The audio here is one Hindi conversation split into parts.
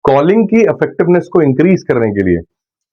कॉलिंग की इफेक्टिवनेस को इंक्रीज करने के लिए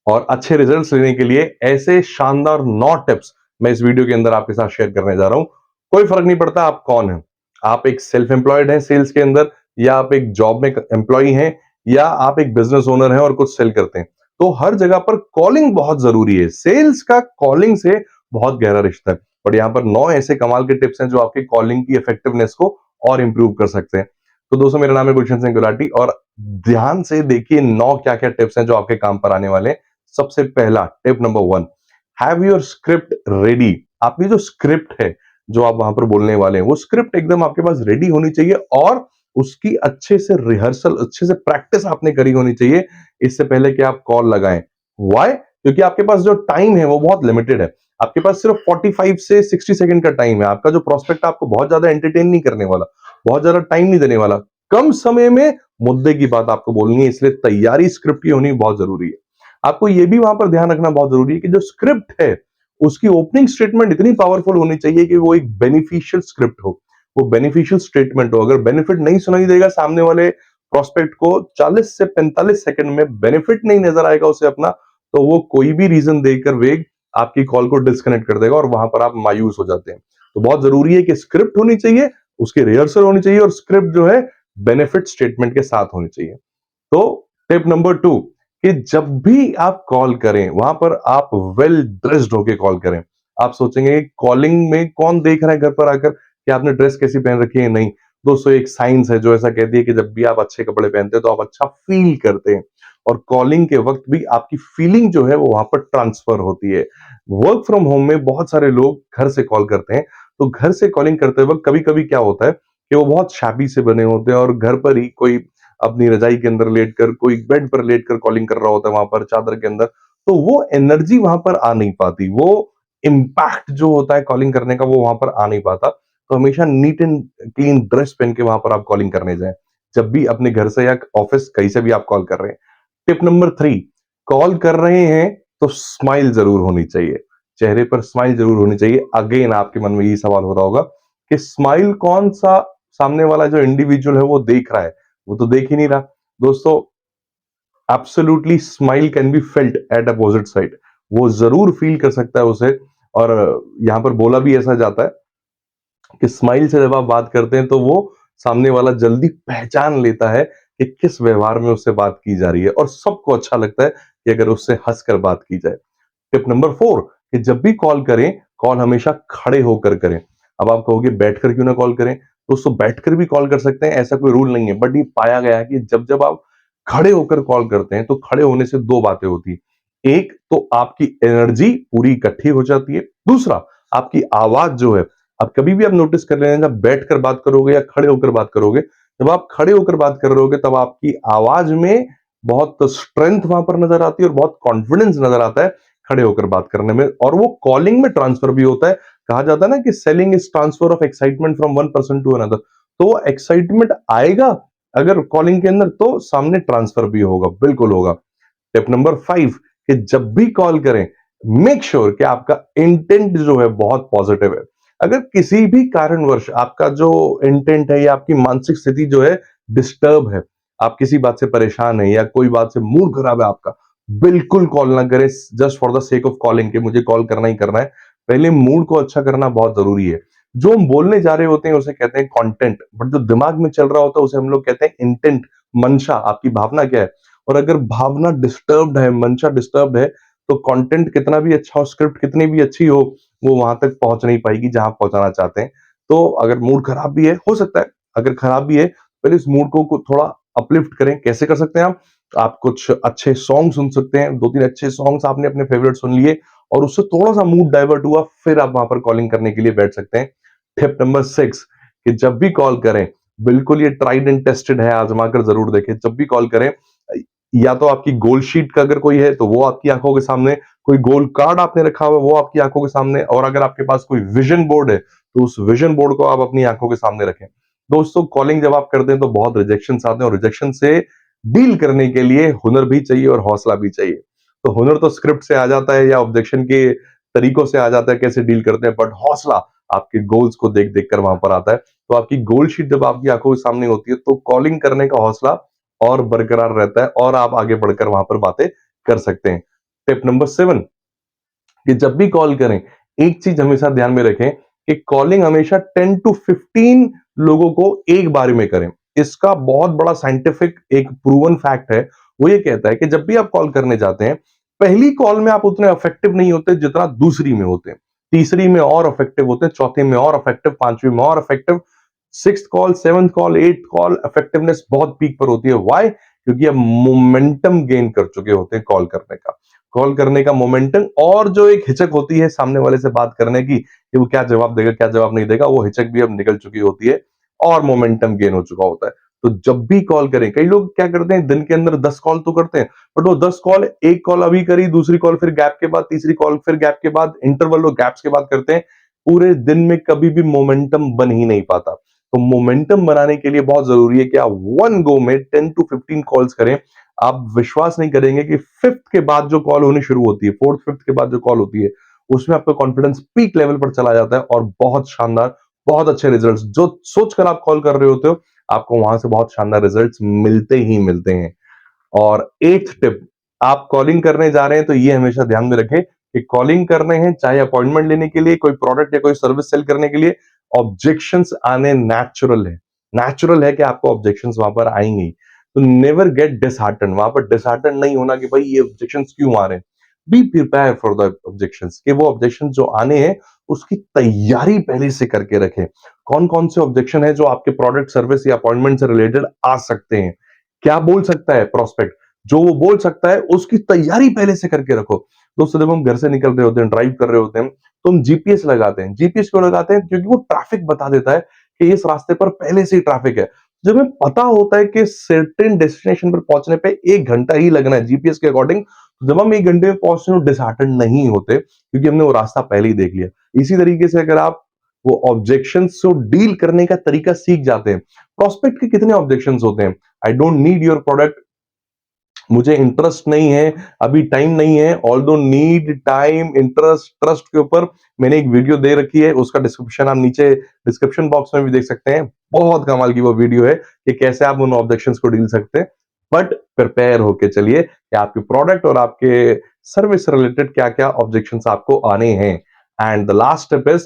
और अच्छे रिजल्ट्स लेने के लिए ऐसे शानदार 9 टिप्स मैं इस वीडियो के अंदर आपके साथ शेयर करने जा रहा हूं। कोई फर्क नहीं पड़ता आप कौन हैं। आप एक सेल्फ एम्प्लॉयड हैं सेल्स के अंदर, या आप एक जॉब में एम्प्लॉय हैं, या आप एक बिजनेस ओनर हैं और कुछ सेल करते हैं। तो हर जगह पर कॉलिंग बहुत जरूरी है। सेल्स का कॉलिंग से बहुत गहरा रिश्ता है। बट यहाँ पर 9 ऐसे कमाल के टिप्स हैं जो आपके कॉलिंग की इफेक्टिवनेस को और इंप्रूव कर सकते हैं। तो दोस्तों, मेरा नाम है गुलशन सिंह गुलाटी और ध्यान से देखिए 9 क्या क्या टिप्स हैं जो आपके काम पर आने वाले हैं। सबसे पहला tip number 1, have your script ready. आपकी जो स्क्रिप्ट है, जो आप वहां पर बोलने वाले हैं, वो स्क्रिप्ट एकदम आपके पास रेडी होनी चाहिए और उसकी अच्छे से रिहर्सल, अच्छे से प्रैक्टिस आपने करी होनी चाहिए इससे पहले कि आप कॉल लगाएं। व्हाई? क्योंकि आपके पास जो टाइम है वो बहुत लिमिटेड है। आपके पास सिर्फ 45 से 60 सेकंड का टाइम है। आपका जो प्रोस्पेक्ट आपको बहुत ज्यादा एंटरटेन नहीं करने वाला, बहुत ज्यादा टाइम नहीं देने वाला। कम समय में मुद्दे की बात आपको बोलनी है, इसलिए तैयारी स्क्रिप्ट की होनी बहुत जरूरी है। आपको यह भी वहां पर ध्यान रखना बहुत जरूरी है कि जो स्क्रिप्ट है उसकी ओपनिंग स्टेटमेंट इतनी पावरफुल होनी चाहिए कि वो एक बेनिफिशियल स्क्रिप्ट हो, वो बेनिफिशियल स्टेटमेंट हो। अगर बेनिफिट नहीं सुनाई देगा सामने वाले प्रोस्पेक्ट को, 40 से 45 सेकंड में बेनिफिट नहीं नजर आएगा उसे अपना, तो वो कोई भी रीजन देकर वेग आपकी कॉल को डिस्कनेक्ट कर देगा और वहां पर आप मायूस हो जाते हैं। तो बहुत जरूरी है कि स्क्रिप्ट होनी चाहिए, उसकी रिहर्सल होनी चाहिए और स्क्रिप्ट जो है बेनिफिट स्टेटमेंट के साथ होनी चाहिए। तो टिप नंबर 2, कि जब भी आप कॉल करें वहां पर आप वेल ड्रेस्ड होके कॉल करें। आप सोचेंगे कॉलिंग में कौन देख रहा है घर पर आकर कि आपने ड्रेस कैसी पहन रखी है। नहीं दोस्तों, एक साइंस है जो ऐसा कहती है कि जब भी आप अच्छे कपड़े पहनते हैं तो आप अच्छा फील करते हैं और कॉलिंग के वक्त भी आपकी फीलिंग जो है वो वहां पर ट्रांसफर होती है। वर्क फ्रॉम होम में बहुत सारे लोग घर से कॉल करते हैं, तो घर से कॉलिंग करते वक्त कभी कभी क्या होता है कि वो बहुत शाबी से बने होते हैं और घर पर ही कोई अपनी रजाई के अंदर लेटकर, कोई बेड पर लेटकर कॉलिंग कर रहा होता है वहां पर चादर के अंदर। तो वो एनर्जी वहां पर आ नहीं पाती, वो इम्पैक्ट जो होता है कॉलिंग करने का वो वहां पर आ नहीं पाता। तो हमेशा नीट एंड क्लीन ड्रेस पहन के वहां पर आप कॉलिंग करने जाएं, जब भी अपने घर से या ऑफिस कहीं से भी आप कॉल कर रहे हैं। टिप नंबर 3, कॉल कर रहे हैं तो स्माइल जरूर होनी चाहिए, चेहरे पर स्माइल जरूर होनी चाहिए। अगेन आपके मन में ये सवाल हो रहा होगा कि स्माइल कौन सा सामने वाला जो इंडिविजुअल है वो देख रहा है, वो तो देख ही नहीं रहा। दोस्तों, absolutely smile can be felt at opposite side. वो जरूर फील कर सकता है उसे। और यहां पर बोला भी ऐसा जाता है कि स्माइल से जब आप बात करते हैं तो वो सामने वाला जल्दी पहचान लेता है कि किस व्यवहार में उससे बात की जा रही है और सबको अच्छा लगता है कि अगर उससे हंसकर बात की जाए। टिप नंबर 4, कि जब भी कॉल करें, कॉल हमेशा खड़े होकर करें। अब आप कहोगे बैठकर क्यों ना कॉल करें? दोस्तों, बैठकर भी कॉल कर सकते हैं, ऐसा कोई रूल नहीं है, बट ये पाया गया है कि जब जब आप खड़े होकर कॉल करते हैं तो खड़े होने से दो बातें होती है। एक तो आपकी एनर्जी पूरी इकट्ठी हो जाती है, दूसरा आपकी आवाज जो है, आप कभी भी आप नोटिस कर लेना, जब बैठकर बात करोगे या खड़े होकर बात करोगे, जब आप खड़े होकर बात कर रहे होगे तब आपकी आवाज में बहुत स्ट्रेंथ वहां पर नजर आती है और बहुत कॉन्फिडेंस नजर आता है खड़े होकर बात करने में, और वो कॉलिंग में ट्रांसफर भी होता है। कहा जाता है ना कि selling is transfer of excitement from one person to another. तो वो एक्साइटमेंट आएगा अगर कॉलिंग के अंदर, तो सामने ट्रांसफर भी होगा, बिल्कुल होगा। टिप नंबर 5, कि जब भी कॉल करें मेक श्योर कि आपका इंटेंट जो है बहुत पॉजिटिव है। अगर किसी भी कारणवश आपका जो इंटेंट है या आपकी मानसिक स्थिति जो है डिस्टर्ब है, आप किसी बात से परेशान है या कोई बात से मूड खराब है आपका, बिल्कुल कॉल ना करें just for the sake of calling कि मुझे कॉल करना ही करना है। पहले मूड को अच्छा करना बहुत जरूरी है। जो हम बोलने जा रहे होते हैं उसे कहते हैं कंटेंट, बट जो दिमाग में चल रहा होता है उसे हम लोग कहते हैं इंटेंट, मंशा। आपकी भावना क्या है? और अगर भावना डिस्टर्ब्ड है, मंशा डिस्टर्ब्ड है, तो कंटेंट कितना भी अच्छा हो, स्क्रिप्ट कितनी भी अच्छी हो, वो वहां तक पहुंच नहीं पाएगी जहां पहुंचाना चाहते हैं। तो अगर मूड खराब भी है, हो सकता है अगर खराब भी है, पहले इस मूड को थोड़ा अपलिफ्ट करें। कैसे कर सकते हैं आप कुछ अच्छे सॉन्ग सुन सकते हैं, 2-3 अच्छे सॉन्ग्स आपने अपने फेवरेट सुन लिए और उससे थोड़ा सा मूड डाइवर्ट हुआ, फिर आप वहां पर कॉलिंग करने के लिए बैठ सकते हैं। टिप नंबर 6, कि जब भी कॉल करें, बिल्कुल ये ट्राइड एंड टेस्टेड है, आजमा कर जरूर देखें। जब भी कॉल करें, या तो आपकी गोल शीट का अगर कोई है तो वो आपकी आंखों के सामने, कोई गोल कार्ड आपने रखा हुआ है वो आपकी आंखों के सामने, और अगर आपके पास कोई विजन बोर्ड है तो उस विजन बोर्ड को आप अपनी आंखों के सामने रखें। दोस्तों, कॉलिंग जब आप करते हैं तो बहुत रिजेक्शन आते हैं और रिजेक्शन से डील करने के लिए हुनर भी चाहिए और हौसला भी चाहिए। तो हुनर तो स्क्रिप्ट से आ जाता है या ऑब्जेक्शन के तरीकों से आ जाता है कैसे डील करते हैं, बट हौसला आपके गोल्स को देख देख कर वहां पर आता है। तो आपकी गोल शीट जब आपकी आंखों के सामने होती है तो कॉलिंग करने का हौसला और बरकरार रहता है और आप आगे बढ़कर वहां पर बातें कर सकते हैं। टिप नंबर 7 कि जब भी कॉल करें, एक चीज हमेशा ध्यान में रखें कि कॉलिंग हमेशा 10 टू 15 लोगों को एक बार में करें। इसका बहुत बड़ा साइंटिफिक एक प्रूवन फैक्ट है। वो ये कहता है कि जब भी आप कॉल करने जाते हैं, पहली कॉल में आप उतने इफेक्टिव नहीं होते जितना दूसरी में होते हैं, तीसरी में और इफेक्टिव होते हैं, चौथी में और इफेक्टिव, पांचवी में और effective, sixth call, seventh call, eighth call effectiveness बहुत पीक पर होती है। व्हाई? क्योंकि आप मोमेंटम गेन कर चुके होते हैं कॉल करने का मोमेंटम, और जो एक हिचक होती है सामने वाले से बात करने की कि वो क्या जवाब देगा क्या जवाब नहीं देगा, वो हिचक भी अब निकल चुकी होती है और मोमेंटम गेन हो चुका होता है। तो जब भी कॉल करें, कई लोग क्या करते हैं दिन के अंदर 10 कॉल तो करते हैं, बट वो 10 कॉल, एक कॉल अभी करी, दूसरी कॉल फिर गैप के बाद, तीसरी कॉल फिर गैप के बाद, इंटरवल और गैप्स के बाद करते हैं। पूरे दिन में कभी भी मोमेंटम बन ही नहीं पाता। तो मोमेंटम बनाने के लिए बहुत जरूरी है कि आप वन गो में 10 टू 15 कॉल्स करें। आप विश्वास नहीं करेंगे कि फिफ्थ के बाद जो कॉल होनी शुरू होती है, फोर्थ फिफ्थ के बाद जो कॉल होती है, उसमें आपका कॉन्फिडेंस पीक लेवल पर चला जाता है और बहुत शानदार, बहुत अच्छे रिजल्ट्स जो सोचकर आप कॉल कर रहे होते हो, आपको वहां से बहुत शानदार रिजल्ट्स मिलते ही मिलते हैं। और एट्थ टिप, आप कॉलिंग करने जा रहे हैं तो ये हमेशा ध्यान में रखें कि कॉलिंग करने हैं, चाहे अपॉइंटमेंट लेने के लिए, कोई प्रोडक्ट या कोई सर्विस सेल करने के लिए, ऑब्जेक्शंस आने नेचुरल है कि आपको ऑब्जेक्शंस वहां पर आएंगी। तो नेवर गेट डिसहार्टन, वहां पर डिसहार्टन नहीं होना कि भाई ये ऑब्जेक्शंस क्यों आ रहे हैं। Be prepare for the objections, कि वो ऑब्जेक्शन जो आने हैं उसकी तैयारी पहले से करके रखें। कौन कौन से ऑब्जेक्शन है जो आपके प्रोडक्ट, सर्विस या अपॉइंटमेंट से रिलेटेड आ सकते हैं, क्या बोल सकता है प्रोस्पेक्ट, जो वो बोल सकता है उसकी तैयारी पहले से करके रखो। दोस्तों जब हम घर से निकल रहे होते हैं, ड्राइव कर रहे होते हैं, तो हम जीपीएस लगाते हैं। जीपीएस क्यों लगाते हैं? क्योंकि वो ट्रैफिक बता देता है कि इस रास्ते पर पहले से ही ट्रैफिक है। जब हमें पता होता है कि सर्टेन डेस्टिनेशन पर पहुंचने पे 1 घंटा ही लगना है जीपीएस के अकॉर्डिंग, जब हम 1 घंटे में पहुंचने में डिसहार्टन नहीं होते, क्योंकि हमने वो रास्ता पहले ही देख लिया। इसी तरीके से अगर आप वो ऑब्जेक्शन से डील करने का तरीका सीख जाते हैं, प्रोस्पेक्ट के कितने ऑब्जेक्शन होते हैं, I don't need your product, मुझे इंटरेस्ट नहीं है, अभी टाइम नहीं है। Although need, time, interest, trust के ऊपर मैंने एक वीडियो दे रखी है, उसका डिस्क्रिप्शन आप नीचे डिस्क्रिप्शन बॉक्स में भी देख सकते हैं। बहुत कमाल की वो वीडियो है कि कैसे आप उन ऑब्जेक्शंस को डील सकते हैं। बट प्रिपेयर होके चलिए कि आपके प्रोडक्ट और आपके सर्विस से रिलेटेड क्या क्या ऑब्जेक्शंस आपको आने हैं। And the last step is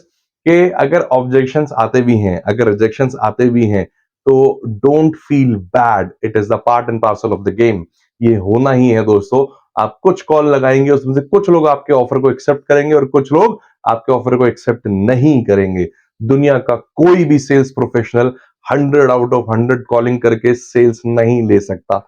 कि अगर ऑब्जेक्शंस आते भी हैं, अगर रिजेक्शंस आते भी हैं, तो don't feel bad, it is the part and parcel of the game. ये होना ही है दोस्तों। आप कुछ कॉल लगाएंगे, उसमें से कुछ लोग आपके ऑफर को एक्सेप्ट करेंगे और कुछ लोग आपके ऑफर को एक्सेप्ट नहीं करेंगे। दुनिया का कोई भी sales professional 100 out of 100 calling करके सेल्स नहीं ले सकता।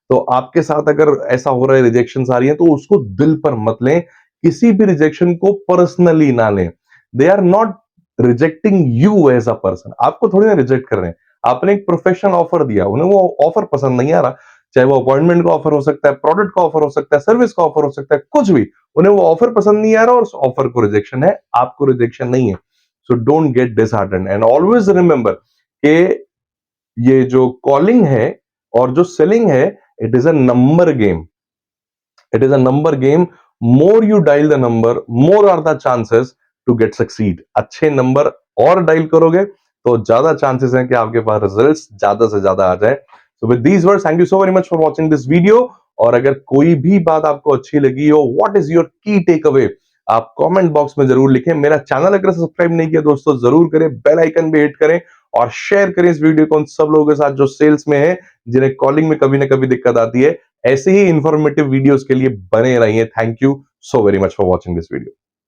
तो आपके साथ अगर ऐसा हो रहा है, रिजेक्शन आ रही है, तो उसको दिल पर मत लें, किसी भी रिजेक्शन को पर्सनली ना लें। They are not rejecting you as a person, आपको थोड़ी ना रिजेक्ट कर रहे हैं। आपने एक प्रोफेशनल ऑफर दिया, उन्हें वो ऑफर पसंद नहीं आ रहा, चाहे वो अपॉइंटमेंट का ऑफर हो सकता है, प्रोडक्ट का ऑफर हो सकता है, सर्विस का ऑफर हो सकता है, कुछ भी, उन्हें वो ऑफर पसंद नहीं आ रहा और उस ऑफर को रिजेक्शन है, आपको रिजेक्शन नहीं है। So don't get disheartened and always remember कि ये जो कॉलिंग है और जो सेलिंग है, it is a number game, it is a number game. More you dial the number, more are the chances to get succeed. अच्छे नंबर और डायल करोगे तो ज्यादा चांसेस हैं कि आपके पास रिजल्ट्स ज्यादा से ज्यादा आ जाए। So with these words, thank you so very much for watching this video. और अगर कोई भी बात आपको अच्छी लगी हो, व्हाट इज योर की टेक अवे, आप कमेंट बॉक्स में जरूर लिखें। मेरा चैनल अगर सब्सक्राइब नहीं किया दोस्तों, जरूर करें, बेल आइकन भी हिट करें और शेयर करें इस वीडियो को उन सब लोगों के साथ जो सेल्स में है, जिन्हें कॉलिंग में कभी ना कभी दिक्कत आती है। ऐसे ही इंफॉर्मेटिव वीडियोस के लिए बने रहिए। Thank you so very much for watching this video.